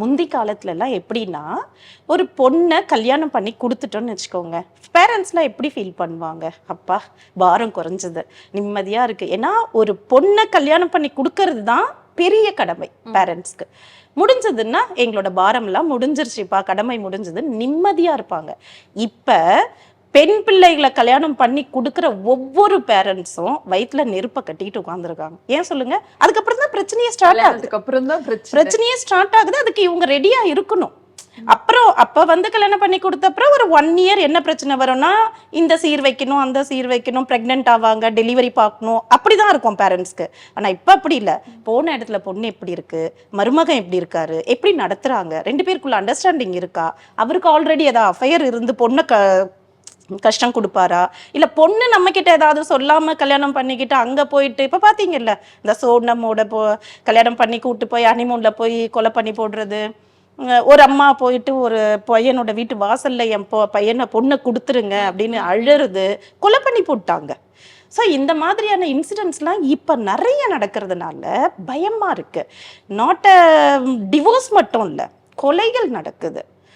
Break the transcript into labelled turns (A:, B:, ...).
A: முந்தி காலத்துலலாம் எப்படின்னா, ஒரு பொண்ண கல்யாணம் பண்ணி குடுத்துட்டோம்னு வச்சுக்கோங்க. பேரண்ட்ஸ்லாம் எப்படி ஃபீல் பண்ணுவாங்க? அப்பா! பாரம் குறைஞ்சது. நிம்மதியா இருக்கு. ஏன்னா, ஒரு பொண்ண கல்யாணம் பண்ணி குடுக்கறது தான் பெரிய கடமை பேரண்ட்ஸ்க்கு. முடிஞ்சதுன்னா, எங்களோட பாரம்லாம் முடிஞ்சிருச்சுப்பா, கடமை முடிஞ்சது. நிம்மதியா இருப்பாங்க. இப்ப பெண் பிள்ளைகள கல்யாணம் பண்ணி குடுக்குற ஒவ்வொரு பேரண்ட்ஸும் வயித்துல நெருப்ப கட்டிக்கிட்டு உட்கார்ந்துருக்காங்க. ஏன் சொல்லுங்க? அதுக்கப்புறம் தான் பிரச்சனையே ஸ்டார்ட் ஆகுது.
B: கல்யாணத்துக்கு அப்புறம் தான்
A: பிரச்சனையே ஸ்டார்ட் ஆகுது. அதுக்கு இவங்க ரெடியா இருக்கணும். அப்புறம் அப்ப வந்து கல்யாணம் பண்ணி கொடுத்த அப்புறம் ஒரு 1 இயர் என்ன பிரச்சனை வரும்னா, இந்த சீர் வைக்கணும், அந்த சீர் வைக்கணும், பிரெக்னென்ட் ஆவாங்க, டெலிவரி பார்க்கணும், அப்படிதான் இருக்கும் பேரண்ட்ஸ்க்கு. ஆனா இப்ப அப்படி இல்ல. போன இடத்துல பொண்ணு எப்படி இருக்கு, மருமகன் எப்படி இருக்காரு, எப்படி நடத்துறாங்க, 2 பேருக்குள்ள அண்டர்ஸ்டாண்டிங் இருக்கா, அவருக்கு ஆல்ரெடி ஏதாவது அஃபையர் இருந்து பொண்ணு கஷ்டம் கொடுப்பாரா, இல்ல பொண்ணு நம்ம கிட்ட ஏதாவது சொல்லாம கல்யாணம் பண்ணிக்கிட்டு அங்க போயிட்டு, இப்ப பாத்தீங்கல்ல இந்த சோனமோட கல்யாணம் பண்ணி கூட்டு போய் ஹனிமூன்ல போய் கொலை பண்ணி போடுறது, ஒரு அம்மா போயிட்டு ஒரு பையனோட வீட்டு வாசல்ல என் பையனை பொண்ணை கொடுத்துருங்க அப்படின்னு அழுறது, கொலை பண்ணி போட்டாங்க. ஸோ இந்த மாதிரியான இன்சிடென்ட்ஸ்லாம் இப்போ நிறைய நடக்கிறதுனால பயமா இருக்கு. நாட் அ டிவோர்ஸ் மட்டும் இல்லை, கொலைகள் நடக்குது.